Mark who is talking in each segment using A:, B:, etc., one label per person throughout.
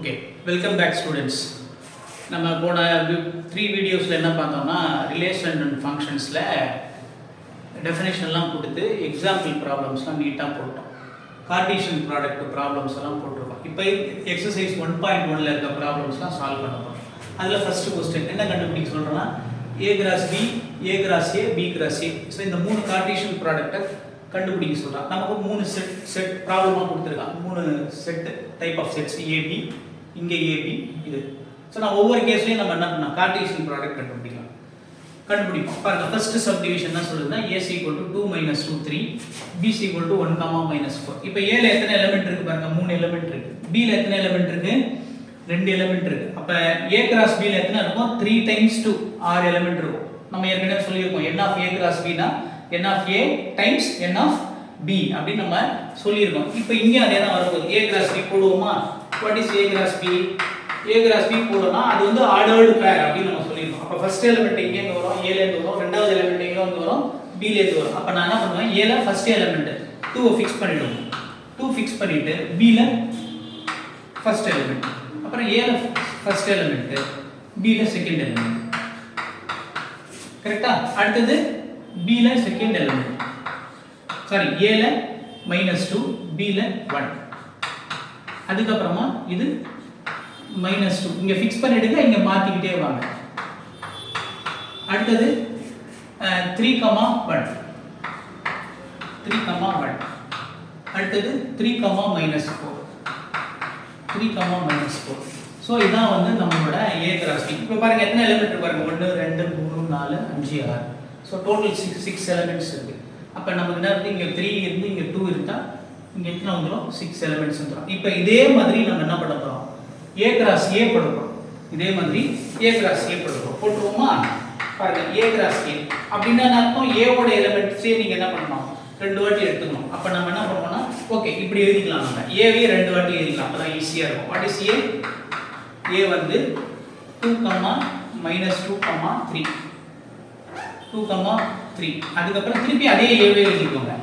A: Okay, welcome back students. நம்ம போன 3 வீடியோஸ்ல என்ன பார்த்தோம்னா ரிலேஷன் அண்ட் ஃபங்க்ஷன்ஸ்ல டெஃபினிஷன்லாம் கொடுத்து எக்ஸாம்பிள் ப்ராப்ளம்ஸ்லாம் நீட்டா போட்டோம். கார்ட்டீசியன் ப்ராடக்ட் ப்ராப்ளம்ஸ் எல்லாம் போட்டுருக்கோம். இப்போ எக்ஸசைஸ் 1.1ல இருக்க ப்ராப்ளம்ஸ்லாம் சால்வ் பண்ண போறோம். அதுல ஃபர்ஸ்ட் क्वेश्चन என்ன கண்டுபிடிக்க சொல்றேன்னா a cross b, a cross a, b cross a. So இந்த மூணு கார்ட்டீசியன் ப்ராடக்ட்டை கண்டுபிடிக்க சொல்றான். நமக்கு மூணு செட் ப்ராப்ளமா கொடுத்திருக்கான். மூணு set type of sets ab, இங்க ab இது. சோ நான் ஒவ்வொரு கேஸ்லயும் நம்ம என்ன பண்ணலாம் கார்ட்டீசியன் ப்ராடக்ட் கண்டுபிடிப்போம். பாருங்க ஃபர்ஸ்ட் சப்டிவிஷன் என்ன சொல்லுதுன்னா a = 2 - 2 3, b = 1, -4. இப்போ a ல எத்தனை எலிமெண்ட் இருக்கு பாருங்க, 3 எலிமெண்ட் இருக்கு. b ல எத்தனை எலிமெண்ட் இருக்கு, 2 எலிமெண்ட் இருக்கு. அப்ப a cross b ல எத்தனை இருக்கும், 3 × 2 6 எலிமெண்ட் இருக்கும். நம்ம ஏற்கனவே சொல்லியிருக்கோம் n of a cross b னா n of a times n of b அப்படி நம்ம சொல்லியிருக்கோம். இப்போ இங்க அதே தான் வரப்போகுது. a cross b போடுவோமா? what is a cross b? a cross b போடுறோம்னா அது வந்து ஆர்டர்டு பேர் அப்படி நம்ம சொல்லியிருக்கோம். அப்ப ஃபர்ஸ்ட் எலிமெண்ட் இங்க இருந்து வரும், a ல இருந்து வரும், ரெண்டாவது எலிமெண்ட் இங்க வந்து வரும், b ல இருந்து வரும். அப்ப நான் என்ன பண்ணுவேன், a ல ஃபர்ஸ்ட் எலிமெண்ட் 2 ஃபிக்ஸ் பண்ணிடுவோம். 2 ஃபிக்ஸ் பண்ணிட்டு b ல ஃபர்ஸ்ட் எலிமெண்ட், அப்புறம் a ல ஃபர்ஸ்ட் எலிமெண்ட், b ல செகண்ட் எலிமெண்ட். கரெக்ட்டா? அடுத்து b ல செகண்ட் எலிமெண்ட், சாரி a ல -2, b ல 1. அதுக்கு அப்புறமா இது -2 இங்க ஃபிக்ஸ் பண்ணிடுங்க, இங்க மாத்திக்கிட்டே வாங்க. அடுத்து 3, 1, 3, 1. அடுத்து 3, -4, 3, -4. சோ இதான் வந்து நம்மளோட a cross b. இப்போ பாருங்க எத்தனை எலிமெண்ட் பாருங்க, 1 2 3 4 5 6. சோ டோட்டல் 6 எலிமெண்ட்ஸ் இருக்கு. அப்ப நமக்கு என்ன இருக்கு, இங்க 3 இருந்து இங்க 2 இருக்கா, இங்க எத்தனை வந்துரும், 6 எலிமெண்ட்ஸ் வந்துரும். இப்போ இதே மாதிரி நம்ம என்ன பண்ண போறோம், a cross a போட போறோம். இதே மாதிரி a cross a போட போறோம். போட்டுருவோமா? பாருங்க a cross a அப்படினா அர்த்தம் a ஓட எலிமெண்ட்ஸே நீங்க என்ன பண்ணணும், ரெண்டு வாட்டி எடுத்துக்கணும். அப்ப நம்ம என்ன பண்ணுவோம்னா ஓகே இப்படி எழுதிக்கலாம். நம்ம a வே ரெண்டு வாட்டி எழுதிக்கலாம், அப்பதான் ஈஸியா இருக்கும். What is a? a வந்து 2, -2, 3, 2, 3. அதுக்கு அப்புறம் திருப்பி அதே a வே எழுதிக்கோங்க.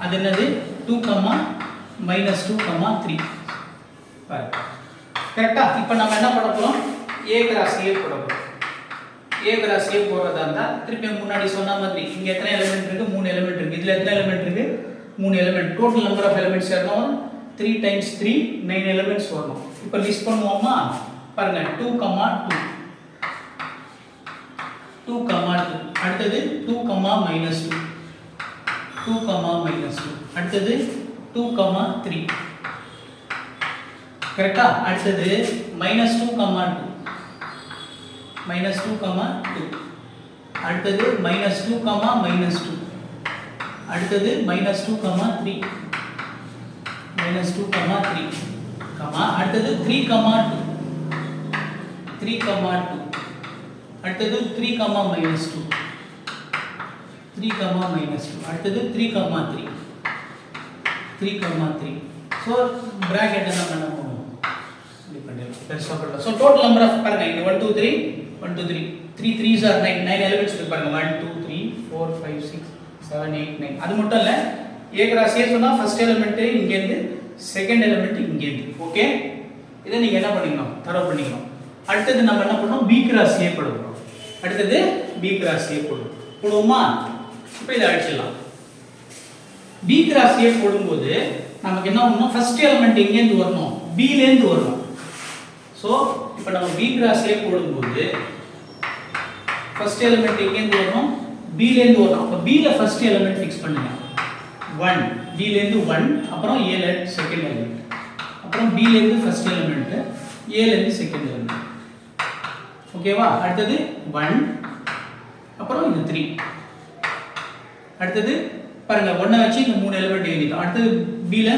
A: அது என்னது, 2, -2, 3. பாருங்க கரெக்ட்டா? இப்போ நம்ம என்ன பண்ண போறோம், a cross a போட போறோம். a cross a போறதா இருந்தா திருப்பி முன்னாடி சொன்ன மாதிரி இங்க எத்தனை எலிமெண்ட் இருக்கு, 3 எலிமெண்ட் இருக்கு. இதுல எத்தனை எலிமெண்ட் இருக்கு, 3 element. Total number of elements எவ்வளவு, 3 × 3 9 எலிமெண்ட்ஸ் வரணும். இப்போ லிஸ்ட் பண்ணுவோமா? பாருங்க 2, 2, 2, 2. அடுத்து 2, -2, 2, -2. அடுத்து 2, 3. கரெக்ட்டா? அடுத்து -2, 2, -2, 2. அடுத்து -2, -2. அடுத்து -2, 3, -2, 3. அடுத்து 3, 2, 3, 2. அடுத்து 3, -2, 3, -2. அடுத்து 3, 3, 3, 3. சோ பிராக்கெட் என்ன பண்ண போறோம், இப்படி பண்ணிடலாம். பெருசா பண்ணலாம். சோ டோட்டல் நம்பர் ஆஃப் பாருங்க, இங்க 1 2 3 1 2 3 3 3s are 9 9 எலிமெண்ட்ஸ் இருக்கு பாருங்க. 1 2 3 4 5 6 7 8 9. அது மட்டும் இல்ல, a cross a சொன்னா ஃபர்ஸ்ட் எலிமெண்ட் இங்க இருந்து, செகண்ட் எலிமெண்ட் இங்க இருந்து. ஓகே, இத நீங்க என்ன பண்ணிக்கணும், தரவு பண்ணிக்கணும். அடுத்து நம்ம என்ன பண்ணோம், b cross a போடுறோம். அடுத்து b cross a போடுவோமா? இப்போ இத அடிச்சிடலாம். b cross a போடும்போது நமக்கு என்ன பண்ணனும், ஃபர்ஸ்ட் எலிமெண்ட் எங்க இருந்து வரணும், b ல இருந்து வரணும். சோ இப்போ நம்ம b cross a போடும்போது ஃபர்ஸ்ட் எலிமெண்ட் எங்க இருந்து வரணும், b ல இருந்து வரணும். அப்ப b ல ஃபர்ஸ்ட் எலிமெண்ட் ஃபிக்ஸ் பண்ணுங்க. 1 b ல இருந்து 1, அப்புறம் a ல செகண்ட் எலிமெண்ட், அப்புறம் b ல இருந்து ஃபர்ஸ்ட் எலிமெண்ட், a ல இருந்து செகண்ட் எலிமெண்ட். ஓகேவா? அடுத்து 1, அப்புறம் இது 3. அடுத்து பாருங்க 1 வச்சு இந்த மூணு எலிமெண்ட் எழுதிட்டோம். அடுத்து b ல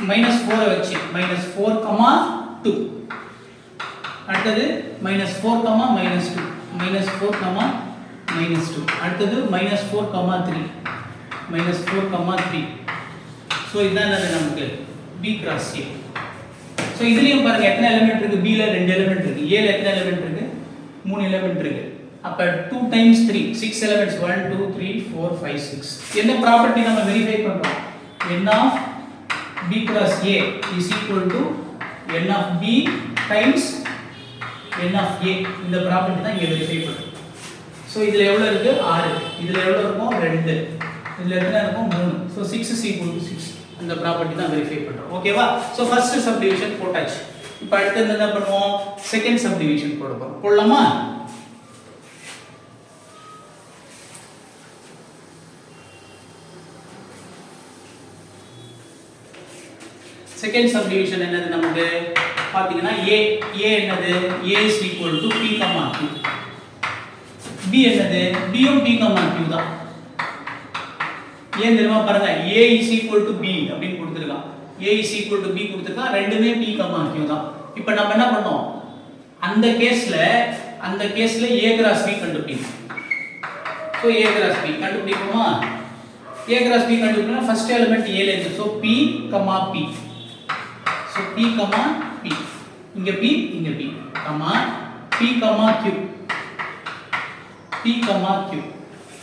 A: -4 வச்சு -4, 2. அடுத்து -4, -2, -4, -2. அடுத்து -4, 3, -4, 3. சோ இதான் என்னது நமக்கு b cross a. சோ இதுலயும் பாருங்க எத்தனை எலிமெண்ட் இருக்கு, b ல 2 எலிமெண்ட் இருக்கு, a ல எத்தனை எலிமெண்ட் இருக்கு, 3 எலிமெண்ட் இருக்கு. அப்ப 2 × 3 6 elements 1 2 3 4 5 6 என்ன ப்ராப்பர்ட்டி நம்ம வெரிஃபை பண்றோம், n of b cross a is equal to n of b times n of a இந்த ப்ராப்பர்ட்டி தான் இங்க வெரிஃபை பண்ணும். சோ இதுல எவ்வளவு இருக்கு 6, இதுல எவ்வளவு இருக்கும் 2, இதுல எத்தனை இருக்கும் 3. சோ 6 is equal to 6 அந்த ப்ராப்பர்ட்டி தான் வெரிஃபை பண்றோம். ஓகேவா? சோ ஃபர்ஸ்ட் சப்டிவிஷன் போட்டாச்சு. இப்போ அடுத்து என்ன பண்ணுவோம்? செகண்ட் சப்டிவிஷன் போட போறோம். போடலாமா? செகண்ட் சப்டிவிஷன் என்னது நமக்கு பாத்தீங்கன்னா a என்னது a is equal to p, q. b என்னது b யும் p, q தான். ஏன் தெரியுமா பாருங்க a is equal to b அப்படினு கொடுத்திருக்கான். a is equal to b கொடுத்திருக்கான். ரெண்டுமே p, q தான். இப்போ நம்ம என்ன பண்ணோம்? அந்த கேஸ்ல a cross b கண்டுபிடிக்கணும். So a cross b கண்டுபிடிப்போமா? a cross b கண்டுபிடிக்கணும். ஃபர்ஸ்ட் எலிமெண்ட் a ல இருக்கு. So p, p. So p, p. இங்க p, இங்க p. p, q. p, q.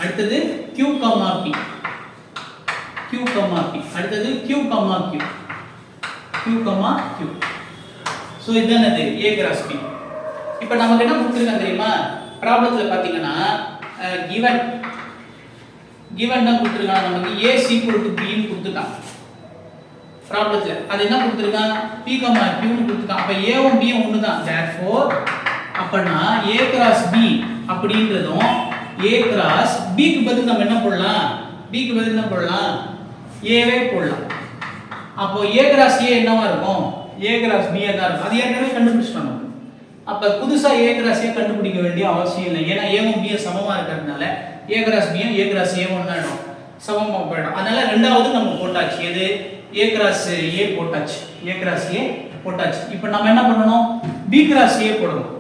A: அடுத்தது q, p. q, p. அடுத்தது q, q. q, q. So இது என்னது a cross b. இப்போ நமக்கு என்ன கொடுத்திருக்காங்க தெரியுமா? ப்ராப்ளத்துல பாத்தீங்கன்னா given என்ன கொடுத்திருக்காங்க நமக்கு a is equal to b ன்னு கொடுத்துட்டான். ப்ராப்ளத்துல அது என்ன கொடுத்திருக்கான் p, q ன்னு கொடுத்திருக்கான். அப்ப a வும் b யும் ஒண்ணுதான். therefore அப்பனா a cross b அப்படின்றதும் a cross b க்கு பதிலா நம்ம என்ன போடலாம்? b க்கு பதிலா என்ன போடலாம்? a வே போடலாம். அப்போ a cross a என்னவா இருக்கும்? a cross b ஆ இருக்கும். அது ஏற்கனவே கண்டுபிடிச்சிட்டோம் நம்ம. அப்ப புதுசா a cross a கண்டுபிடிக்க வேண்டிய அவசியம் இல்லை. ஏன்னா a வும் b யும் சமமா இருக்கிறதுனால a cross b யும் a cross a வும் ஒண்ணாயிடும். சமமா போயிடும். அதனால ரெண்டாவது நம்ம போட்டாச்சு. எது a cross a போட்டாச்சு. a cross a போட்டாச்சு. இப்போ நம்ம என்ன பண்ணனும்? b cross a போடணும்.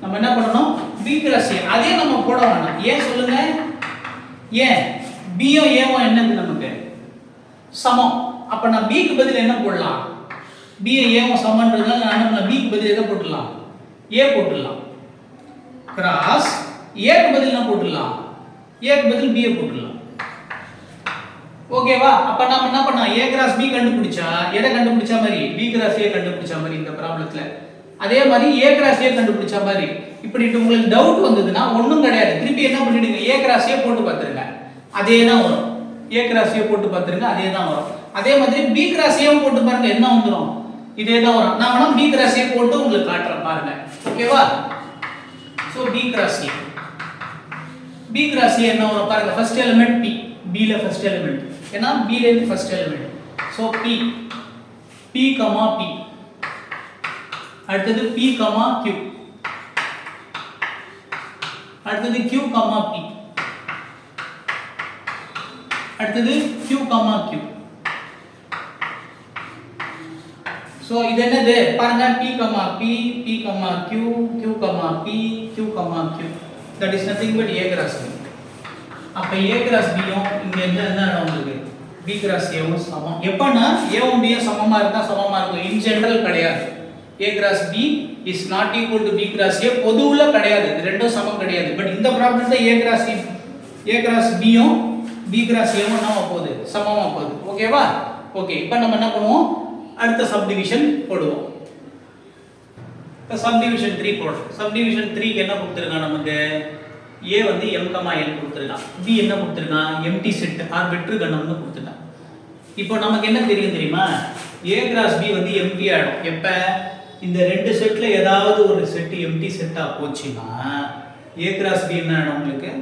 A: நம்ம என்ன பண்ணனும்? b cross a. அதே நம்ம போட வேண்டாம். ஏன் சொல்லுங்க? ஏன் b யும் a வும் என்னது நமக்கு சமம். அப்ப நான் b க்கு பதிலா என்ன போடலாம்? b யும் a வும் சமம்ன்றதால நான் என்ன பண்ணலாம்? b க்கு பதிலா எதை போட்டுடலாம்? a போட்டுடலாம். cross a க்கு பதிலா என்ன போட்டுடலாம்? a க்கு பதிலா b போட்டுடலாம். ஓகேவா? அப்ப நாம என்ன பண்ணா a cross b கண்டுபிடிச்சா எதை கண்டுபிடிச்ச மாதிரி b cross a கண்டுபிடிச்ச மாதிரி இந்த ப்ராப்ளத்துல அதே மாதிரி a cross a கண்டுபிடிச்ச மாதிரி. இப்படி உங்களுக்கு டவுட் வந்ததுன்னா ஒண்ணும் கிடையாது. திருப்பி என்ன பண்ணிடுங்க a cross a போட்டு பாத்துருங்க. அதே தான் வரும். a cross a போட்டு பாத்துருங்க. அதே தான் வரும். அதே மாதிரி b cross a போட்டு பாருங்க என்ன வந்துரும்? இதே தான் வரும். நான் வேணா b cross a போட்டு உங்களுக்கு காட்டுறேன் பாருங்க. ஓகேவா? சோ b cross a என்ன வரும் பாருங்க. ஃபர்ஸ்ட் எலிமெண்ட் p, b ல ஃபர்ஸ்ட் எலிமெண்ட். ஏன்னா b ல இருந்து first element. So p, p, p. அடுத்தது p, q. அடுத்தது q, p. அடுத்தது q, q. சோ இது என்னது பாருங்க p, p, q, q, p, q, q. That is nothing but a cross b. அப்ப a cross b யும் இங்க என்ன இடம் உங்களுக்கு b cross a வும் சமம். எப்பனா a வும் b யும் சமமா இருந்தா சமமா இருக்கும். இன் ஜெனரல் கிடையாது. a cross b is not equal to b cross a பொதுவுல கிடையாது. இது ரெண்டும் சமம் கிடையாது. பட் இந்த ப்ராப்ளம்ல a cross b யும் b cross a வும் என்ன போகுது? சமமா போகுது. ஓகேவா? ஓகே. இப்போ நம்ம என்ன பண்ணுவோம்? அடுத்த சப்டிவிஷன் போடுவோம். இப்போ சப்டிவிஷன் 3 போடுறோம். சப்டிவிஷன் 3 க்கு என்ன கொடுத்திருக்கான் நமக்கு? a வந்து m, n கொடுத்திருக்கான். b என்ன கொடுத்திருக்கான்? எம்டி செட் ஆர் வெற்று கணம்னு கொடுத்திருக்கான். இப்போ நமக்கு என்ன தெரியும் தெரியுமா? a cross b வந்து எம்டி ஆயிடும். எப்ப இந்த ரெண்டு செட்ல ஏதாவது ஒரு செட் எம்டி செட்டா போச்சுனா a cross b என்ன ஆயிடும் உங்களுக்கு?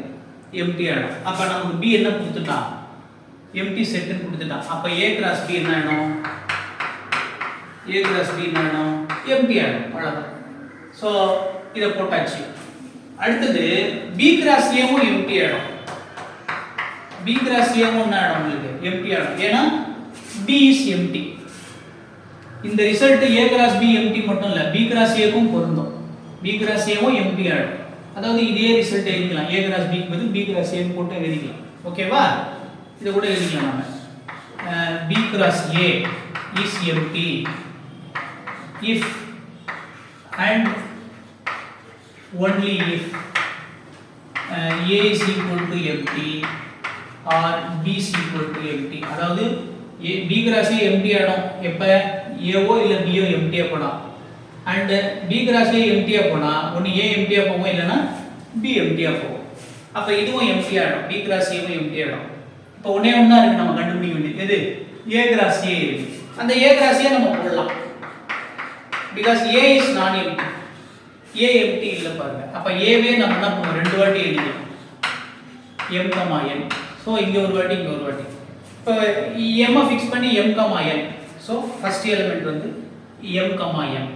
A: எம்டி ஆயிடும். அப்ப நமக்கு b என்ன கொடுத்துட்டான்? எம்டி செட்னு கொடுத்துட்டான். அப்ப a cross b என்ன ஆயிடும்? a cross b என்ன ஆயிடும்? எம்டி ஆயிடும். அவ்வளவுதான். சோ இத போட்டாச்சு. அடுத்தது b cross a வும் எம்டி ஆயிடும். b cross a வும் என்ன ஆயிடும் உங்களுக்கு? எம்டி ஆயிடும். ஏனா b is empty. இந்த result a cross b empty மட்டும் இல்ல, b cross a க்கும் பொருந்தும். b cross a வும் எம்டி ஆயிடும். அதாவது இதே ரிசல்ட் எழுதிக்கலாம். a cross b க்கு பதிலா b cross a ன்னு போட்டு எழுதிக்கலாம். ஓகேவா? இத கூட எழுதிக்கலாம் நாம. b cross a is empty if and only if a is equal to empty or b is equal to empty. அதாவது b cross a empty ஆயிடும் எப்ப ஏவோ இல்லை பியோ எம்டியாக போகலாம். அண்டு பி கிராஸ் ஏ எம்டியாக போனால் ஒன்று ஏ எம்டியாக போகும், இல்லைன்னா பி எம்டியாக போகும். அப்போ இதுவும் எம்டி ஆகிடும், பி கிராஸ் ஏவும் எம்டி ஆகிடும். இப்போ ஒன்றே ஒன்றா இருக்குது நம்ம கண்டுபிடிக்க வேண்டியது எது, ஏ கிராஸ் ஏ இருக்குது. அந்த ஏ கிராஸ் ஏ நம்ம போடலாம், பிகாஸ் ஏ இஸ் நான் எம்டி, ஏ எம்டி இல்லை பாருங்க. அப்போ ஏவே நம்ம என்ன பண்ணுவோம், ரெண்டு வாட்டி எழுதிக்கலாம், எம் கமா என். ஸோ இங்கே ஒரு வாட்டி இங்கே ஒரு வாட்டி. இப்போ எம்ஐ ஃபிக்ஸ் பண்ணி எம் கமா என். ஸோ ஃபர்ஸ்ட் எலிமெண்ட் வந்து எம் கமா என்,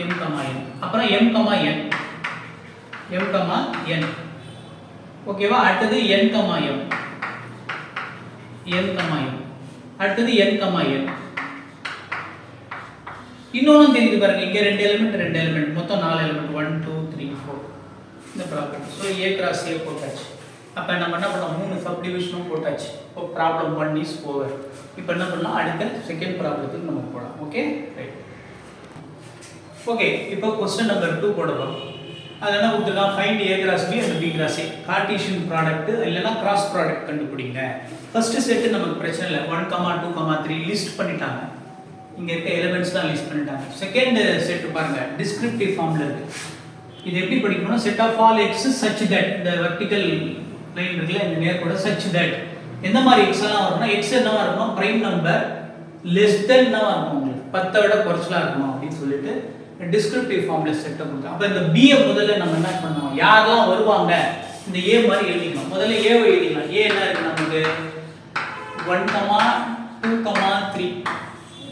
A: எம் கமா என், அப்புறம் எம் கமா என், எம் கமா என். ஓகேவா? அடுத்தது என் கமா எம், என் கமா எம், அடுத்தது என் கமா என். இன்னொன்னும் தெரியுது பாருங்க, இங்க ரெண்டு எலிமெண்ட், மொத்தம் 4 எலிமெண்ட், 1 2 3 4 இந்த ப்ராப்ளம். ஸோ ஏ கிராஸ் ஏ போட்டாச்சு. அப்போ நம்ம என்ன பண்ணோம், 3 சப் டிவிஷனும் போட்டாச்சு. இப்போ ப்ராப்ளம் 1 இஸ் ஓவர். இப்போ என்ன பண்ணலாம், அடுத்த செகண்ட் ப்ராப்ளத்துக்கு நம்ம போகலாம். Okay right. ஓகே, இப்போ கொஸ்டின் நம்பர் 2 போடலாம். அது என்ன கொடுத்துருக்கான், find A cross B and B cross A, Cartesian product இல்லைன்னா கிராஸ் ப்ராடக்ட் கண்டுபிடிங்க. ஃபர்ஸ்ட் செட்டு நமக்கு பிரச்சனை இல்லை, 1 2 3 லிஸ்ட் பண்ணிட்டாங்க, இங்க இருக்க எலிமெண்ட்ஸ் தான் லிஸ்ட் பண்ணிட்டாங்க. செகண்ட் செட் பாருங்க, டிஸ்கிரிப்டிவ் ஃபார்ம்ல இருக்கு. இது எப்படி படிக்கணும்னா, set of all X such that, இந்த வெர்டிகல் லைன் இருக்குல்ல, இந்த நேர்கோடு சச் தட் எந்த மாதிரி எக்ஸ் எல்லாம் வரும்னா, எக்ஸ் என்னவா இருக்கணும், பிரைம் நம்பர் லெஸ் தென் என்னவா இருக்கும், உங்களுக்கு 10 விட குறைச்சலா இருக்கணும் அப்படின்னு சொல்லிட்டு டிஸ்கிரிப்டிவ் ஃபார்ம்ல செட் கொடுத்தோம். அப்ப இந்த b முதல்ல நம்ம என்ன பண்ணோம், யாரெல்லாம் வருவாங்க இந்த a மாதிரி எழுதிக்கணும். முதல்ல a வை எழுதிக்கலாம். a என்ன இருக்கு நமக்கு, 1 2 3.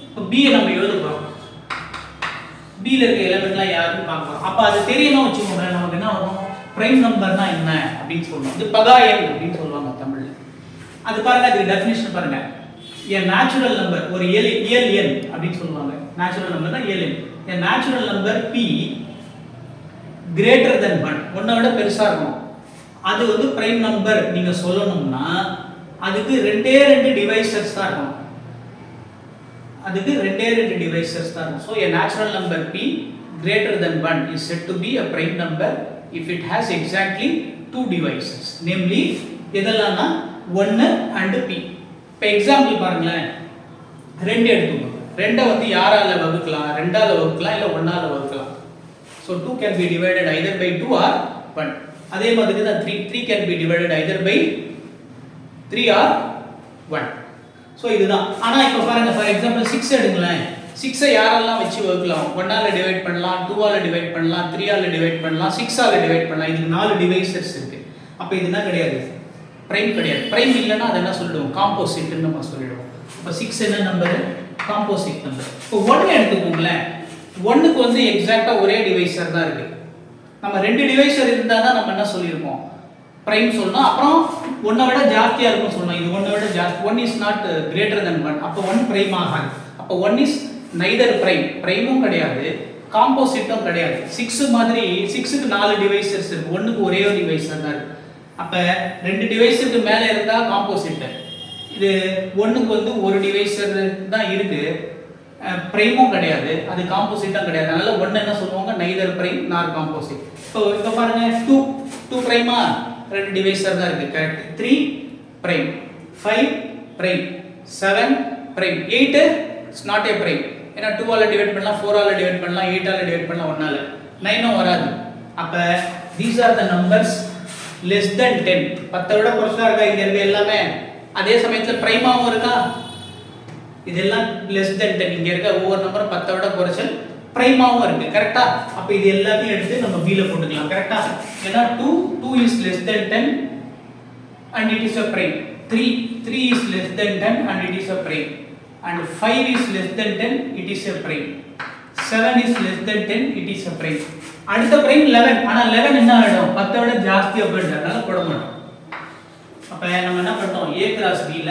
A: இப்போ b நம்ம எழுத போறோம். b ல இருக்க எலிமெண்ட்லாம் யாருன்னு பார்க்க போறோம். அப்ப அது தெரியணும் வச்சுக்கோங்க, நமக்கு என்ன வரும், பிரைம் நம்பர்னா என்ன அப்படின்னு சொல்றோம். இது பகா எண் அப்படின்னு சொல்லுவாங்க தமிழ்ல. அது பாருங்க, அதுக்கு டெஃபினிஷன் பாருங்க. a natural number, ஒரு இயல் எண் அப்படின்னு சொல்லுவாங்க. நேச்சுரல் நம்பர்னா இயல் எண். a natural number p greater than 1, ஒன்னை விட பெருசா இருக்கும். அது வந்து பிரைம் நம்பர் நீங்க சொல்லணும்னா அதுக்கு ரெண்டே ரெண்டு டிவைசர்ஸ் தான் இருக்கும். அதுக்கு ரெண்டே ரெண்டு டிவைசர்ஸ் தான் இருக்கும். So a natural number p greater than 1 is said to be a prime number if it has exactly two devices, namely எதெல்லாம்னா 1 and p. இப்போ எக்ஸாம்பிள் பாருங்களேன், ரெண்டு எடுத்துக்கோங்க. ரெண்டை வந்து யாரால வகுக்கலாம், 2ஆல வகுக்கலாம் இல்ல 1ஆல வகுக்கலாம். So 2 can be divided either by 2 or 1. அதே மாதிரி தான் 3 can be divided either by 3 or 1. So இதுதான். ஆனா இப்போ பாருங்க, ஃபார் எக்ஸாம்பிள் 6 எடுங்களேன். 6 ஐ யாரெல்லாம் வச்சு வகுக்கலாம், 1ஆல டிவைட் பண்ணலாம், 2ஆல டிவைட் பண்ணலாம், 3ஆல டிவைட் பண்ணலாம், 6ஆல டிவைட் பண்ணலாம். இதுக்கு 4 டிவைசர்ஸ் இருக்கு. அப்ப இது என்ன கிடையாது, பிரைம் கிடையாது. பிரைம் இல்லைன்னா அதை என்ன சொல்லுவோம், காம்போசிட்னு நம்ம சொல்லிடுவோம். இப்போ 6 என்ன நம்பர், காம்போசிட் நம்பர். இப்போ 1 எடுத்துக்கோங்களேன். 1க்கு வந்து எக்ஸாக்ட்டா ஒரே டிவைசர் தான் இருக்கு. நம்ம ரெண்டு டிவைசர் இருந்தா தான் நம்ம என்ன சொல்லியிருக்கோம், பிரைம் சொல்லணும். அப்புறம் 1ஐ விட ஜாஸ்தியா இருக்கும் சொல்லணும். இது 1ஐ விட ஜாஸ்தி, 1 is not greater than 1. அப்போ 1 பிரைம் ஆகாது. அப்போ 1 is neither prime, பிரைமும் கிடையாது, காம்போசிட்டும் கிடையாது. 6 மாதிரி 6க்கு 4 டிவைசர்ஸ் இருக்கு, 1க்கு ஒரே ஒரு டிவைசர் தான் இருக்கு. அப்ப ரெண்டு டிவைசருக்கு மேல இருந்தா காம்போசிட். இது 1க்கு வந்து ஒரு டிவைசர் தான் இருக்கு, பிரைமும் கிடையாது, அது காம்போசிட்டும் கிடையாது. அதனால 1 என்ன சொல்லுவாங்க, நைதர் பிரைம் நார் காம்போசிட். இப்போ பாருங்க, 2 பிரைமா, ரெண்டு டிவைசர் தான் இருக்கு, correct. 3 prime, 5 prime, 7 prime, 8 is not a prime. ஏன்னா 2ஆல டிவைட் பண்ணலாம், 4ஆல டிவைட் பண்ணலாம், 8ஆல டிவைட் பண்ணலாம், 1ஆல. 9 வராது. அப்ப these are the numbers less than 10. 10 விட குறைச்சா இருக்கா இங்க இருக்க எல்லாமே. அதே சமயத்துல பிரைமாவும் இருக்கா, இதெல்லாம் less than 10. இங்க இருக்க ஒவ்வொரு நம்பரும் 10 விட குறைச்சல், பிரைமாவும் இருக்கு, கரெக்ட்டா. அப்ப இது எல்லாத்தையும் எடுத்து நம்ம b ல போட்டுக்கலாம், கரெக்ட்டா. ஏன்னா 2 is less than 10 and it is a prime. 3 is less than 10 and it is a prime. And 5 is less than 10, it is a prime. 7 is less than 10, it is a prime. அடுத்த prime 11. ஆனா 11 என்ன ஆயிடும், 10 விட ஜாஸ்தியா போயிடுது, அதனால போட மாட்டோம். அப்ப நம்ம என்ன பண்ணோம், a கிராஸ் b ல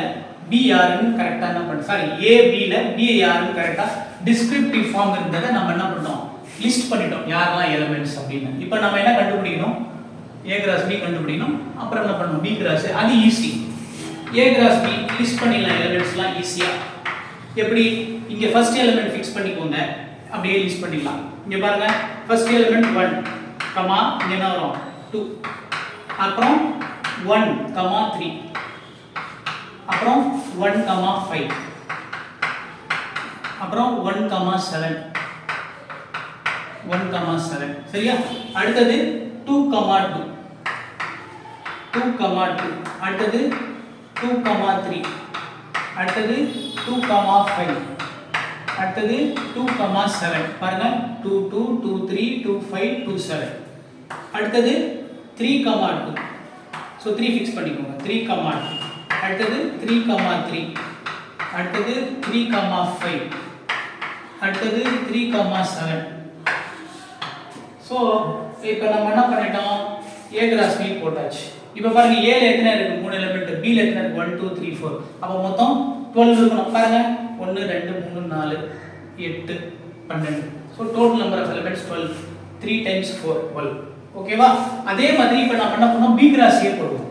A: b யாருன்னு கரெக்ட்டா என்ன பண்ணோம், சாரி a b ல b யாருன்னு கரெக்ட்டா டிஸ்கிரிப்டிவ் ஃபார்ம் இருந்ததை நம்ம என்ன பண்ணோம், லிஸ்ட் பண்ணிட்டோம் யாரெல்லாம் எலிமெண்ட்ஸ் அப்படின்னு. இப்போ நம்ம என்ன கண்டுபிடிக்கணும், a கிராஸ் b கண்டுபிடிக்கணும். அப்புறம் என்ன பண்ணணும், b கிராஸ், அது easy. a cross b list பண்ணிடலாம் எலிமெண்ட்ஸ்லாம் ஈஸியா. எப்படி, இங்க ஃபர்ஸ்ட் எலிமெண்ட் ஃபிக்ஸ் பண்ணிக்கோங்க, அப்படியே லிஸ்ட் பண்ணிடலாம். இங்க பாருங்க, ஃபர்ஸ்ட் எலிமெண்ட் 1 கமா இங்க என்ன வரும் 2, அப்புறம் 1 கமா 3, அப்புறம் 1 கமா 5, அப்புறம் 1,7 1,7 சரியா. அடுத்தது 2,2 2,2 அடுத்தது 2,3 அடுத்தது 2,5 அடுத்தது 2,7 பாருங்க 2 2 2 3 2 5 2 7 அடுத்தது 3,2 ஸோ 3 ஃபிக்ஸ் பண்ணிக்கோங்க 3,2 அடுத்தது 3,3 அடுத்தது 3,5 அடுத்தது 3,7 ஸோ இப்போ நம்ம என்ன பண்ணிட்டோம் A கிராஸ் B போட்டாச்சு. இப்போ பாருங்க A ல எத்தனை இருக்கு 3 எலிமெண்ட், B ல எத்தனை இருக்கு 1 2 3 4. அப்போ மொத்தம் 12 இருக்கணும். பாருங்க 1 2 3 4 8 12. So total number of elements 12. 3 times 4 12. ஓகேவா. அதே மாதிரி இப்போ நம்ம என்ன பண்ணோம் B கிராஸ் A போடுவோம்.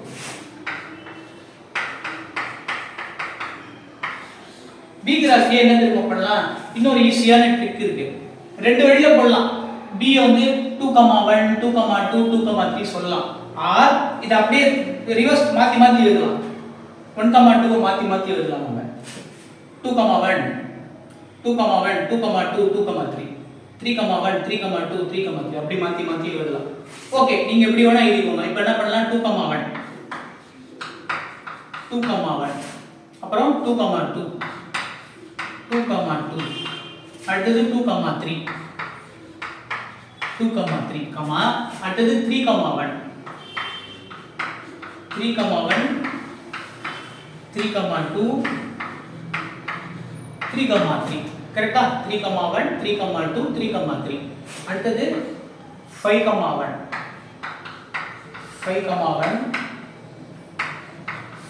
A: B கிராஸ் A என்ன தெரியுமா பண்ணலாம், இன்னொரு ஈஸியான ட்ரிக் இருக்கு. ரெண்டு வழியில போடலாம். B வந்து 2,1 2,2 2,3 சொல்லலாம். ஆர் இத அப்படியே ரிவர்ஸ் மாத்தி எழுதலாம். 1,2 மாத்தி எழுதலாம் நம்ம. 2,1 2,1 2,2 2,3 3,1 3,2 3,3 அப்படி மாத்தி எழுதலாம். ஓகே, நீங்க எப்படி வேணா எழுதிக்கோங்க. இப்போ என்ன பண்ணலாம் 2,1 2,1 அப்புறம் 2,2 2,2 அடுத்தது 2,3 2,3 கமா அடுத்தது 3,1 3,1 3,2 3,3 கரெக்ட்டா. 3,1 3,2 3,3 அடுத்தது 5,1 5,1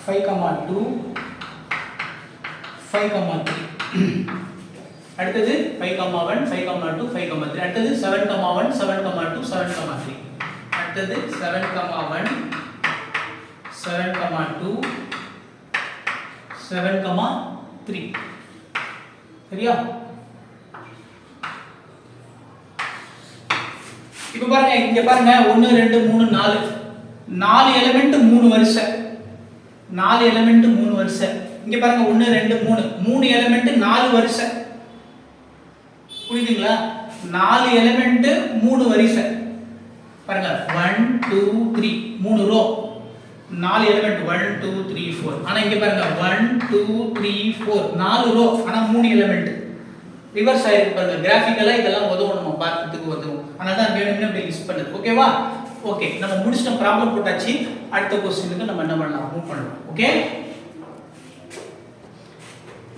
A: 5,2 5,3 அடுத்தது 5,1 5,2 5,3 அடுத்தது 7,1 7,2 7,3 அடுத்தது 7,1 7,2 7,3 சரியா. இப்போ பாருங்க இங்க பாருங்க 1 2 3 4 4 எலிமெண்ட் 3 வரிசை 4 எலிமெண்ட் 3 வரிசை. இங்க பாருங்க 1 2 3 3 எலிமெண்ட் 4 வரிசை. புரியுதுங்களா. 4 எலிமெண்ட் 3 வரிசை பாருங்க 1 2 3 3 ரோ 4 எலிமெண்ட் 1 2 3 4. ஆனா இங்க பாருங்க 1 2 3 4 4 ரோ ஆனா 3 எலிமெண்ட் ரிவர்ஸ் ஆயிருக்கு பாருங்க. கிராஃபிக்கலா இதெல்லாம் உதவும் நம்ம பார்க்கிறதுக்கு உதவும். அதனால தான் வேணும்னு அப்படி லிஸ்ட் பண்ணுது. ஓகேவா. ஓகே, நம்ம முடிச்சிட்டோம். ப்ராப்ளம் போட்டாச்சு. அடுத்த क्वेश्चनக்கு நம்ம என்ன பண்ணலாம் மூவ் பண்ணலாம். ஓகே,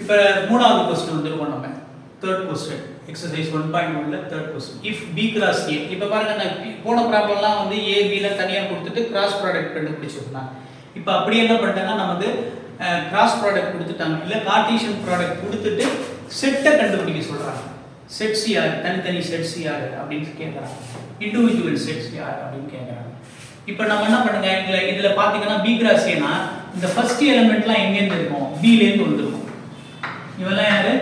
A: இப்போ மூணாவது क्वेश्चन வந்துருவோம் நம்ம. தேர்ட் क्वेश्चन exercise 1.1 ல third question if b cross a. இப்போ பாருங்க நான் போன ப்ராப்ளம்லாம் வந்து a b ல தனியா கொடுத்துட்டு கிராஸ் ப்ராடக்ட் கண்டுபிடிச்சிருந்தேன். இப்போ அப்படி என்ன பண்ணிட்டேன்னா நமக்கு கிராஸ் ப்ராடக்ட் கொடுத்துட்டாங்க, இல்ல கார்ட்டீசியன் ப்ராடக்ட் கொடுத்துட்டு செட்டை கண்டுபிடிக்க சொல்றாங்க. செட்ஸ் யார், தனித்தனி செட்ஸ் யார் அப்படின்னு கேக்குறாங்க. இண்டிவிஜுவல் செட்ஸ் யார் அப்படின்னு கேக்குறாங்க. இப்போ நம்ம என்ன பண்ணுங்க இதுல பாத்தீங்கன்னா b cross a னா இந்த ஃபர்ஸ்ட் எலிமெண்ட்லாம் எங்க இருந்து இருக்கும், b ல இருந்து வந்திருக்கும். இவெல்லாம் யாரு,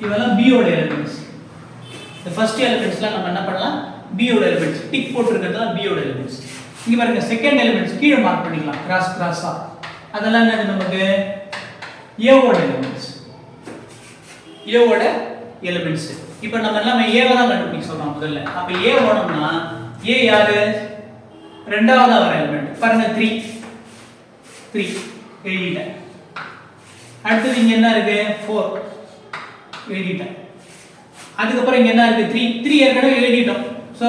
A: இவெல்லாம் b ஓட எலிமெண்ட்ஸ். இந்த ஃபர்ஸ்ட் எலிமெண்ட்ஸ்லாம் நம்ம என்ன பண்ணலாம் b ஓட எலிமெண்ட்ஸ் டிக் போட்டுருக்கிறதுலாம் b ஓட எலிமெண்ட்ஸ். இங்க பாருங்க செகண்ட் எலிமெண்ட்ஸ் கீழே மார்க் பண்ணிக்கலாம் கிராஸா. அதெல்லாம் என்னது நமக்கு a ஓட எலிமெண்ட்ஸ், a ஓட எலிமெண்ட்ஸ். இப்போ நம்ம எல்லாம் a வை தான் கண்டுபிடிக்க சொல்றோம் முதல்ல. அப்ப a வேணும்னா a யாரு, இரண்டாவதா வர எலிமெண்ட் பாருங்க 3 3 எழுதிட்டேன். அடுத்து இங்க என்ன இருக்கு 4 எழுதிட்டேன். அதுக்கப்புறம் இங்க என்ன இருக்கு 3 3 ஏற்கனவே எழுதிட்டோம். சோ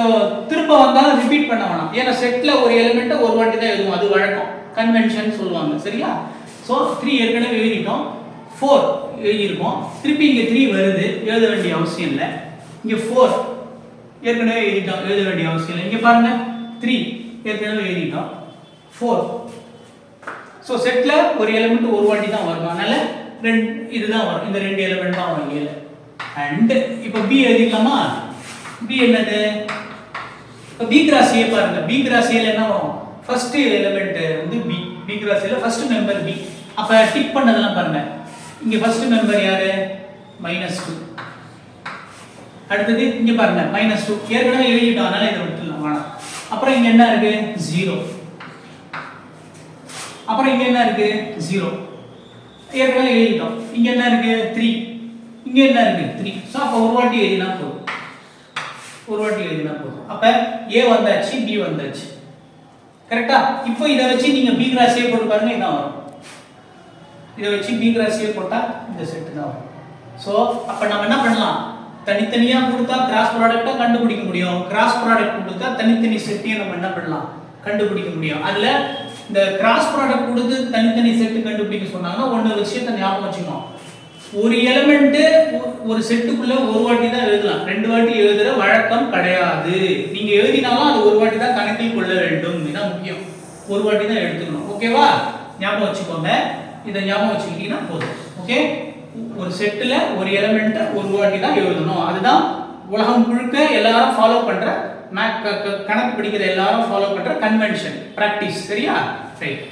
A: திரும்ப வந்தாலும் ரிப்பீட் பண்ண வேணாம். ஏன்னா செட்ல ஒரு எலிமெண்ட் ஒரு வாட்டி தான் எழுதுவோம், அது வழக்கம், கன்வென்ஷன் சொல்லுவாங்க. சரியா. சோ 3 ஏற்கனவே எழுதிட்டோம், 4 எழுதியிருக்கோம். திருப்பி இங்க 3 வருது, எழுத வேண்டிய அவசியம் இல்லை. இங்க 4 ஏற்கனவே எழுதிட்டோம், எழுத வேண்டிய அவசியம் இல்லை. இங்க பாருங்க 3 ஏற்கனவே எழுதிட்டோம், 4. சோ செட்ல ஒரு எலிமெண்ட் ஒரு வாட்டி தான் வரும், அதனால இதுதான் வரும், இந்த ரெண்டு எலிமெண்ட் தான் வரும் ஏல. அண்ட் இப்போ b எழுதிக்கலாமா. b என்னது, இப்போ b cross a பாருங்க. b cross a ல என்ன வரும், ஃபர்ஸ்ட் எலிமெண்ட் வந்து b. b cross a ல ஃபர்ஸ்ட் மெம்பர் b. அப்ப டிக் பண்ணதெல்லாம் பாருங்க. இங்க ஃபர்ஸ்ட் மெம்பர் யாரு -2. அடுத்தது இங்க பாருங்க -2 ஏற்கனவே எழுதிட்டோம், அதனால இத விட்டுறலாம் வேணாம். அப்புறம் இங்க என்ன இருக்கு 0. அப்புறம் இங்க என்ன இருக்கு 0 ஏற்கனவே எழுதிட்டோம். இங்க என்ன இருக்கு 3 இங்க என்ன இருக்கு 3. சோ அப்ப ஒரு வாட்டி எழுதினா போதும். அப்ப A வந்தாச்சு, B வந்தாச்சு. கரெக்ட்டா? இப்போ இத வச்சு நீங்க B கிராஸ் A போட்டு பாருங்க, இதான் வரும். இத வச்சு B கிராஸ் A போட்டா இந்த செட் தான் வரும். சோ அப்ப நம்ம என்ன பண்ணலாம்? தனித்தனியா கொடுத்தா கிராஸ் ப்ராடக்ட்டா கண்டுபிடிக்க முடியும். கிராஸ் ப்ராடக்ட் கொடுத்தா தனித்தனி செட்டையும் நம்ம என்ன பண்ணலாம்? கண்டுபிடிக்க முடியும். அதுல இந்த கிராஸ் ப்ராடக்ட் கொடுத்து தனித்தனி செட் கண்டுபிடிக்க சொன்னாங்கன்னா ஒரு விஷயத்தை ஞாபகம் வச்சுக்கணும். ஒரு எலிமெண்ட் ஒரு செட்டுக்குள்ள ஒரு வாட்டி தான் எழுதலாம், 2 வாட்டி எழுதுற வழக்கம் கிடையாது. நீங்க எழுதினாலும் அது ஒரு வாட்டி தான் கணக்கில் கொள்ள வேண்டும். இதுதான் முக்கியம். ஒரு வாட்டி தான் எடுத்துக்கணும். ஓகேவா? ஞாபகம் வச்சுக்கோங்க. இத ஞாபகம் வச்சுக்கிட்டீங்கன்னா போதும். ஓகே? ஒரு செட்ல ஒரு எலிமெண்ட் ஒரு வாட்டி தான் எழுதணும். அதுதான் உலகம் முழுக்க எல்லாரும் ஃபாலோ பண்ற கணக்கு படிக்கிற எல்லாரும் ஃபாலோ பண்ற கன்வென்ஷன், பிராக்டிஸ். சரியா? ரைட்.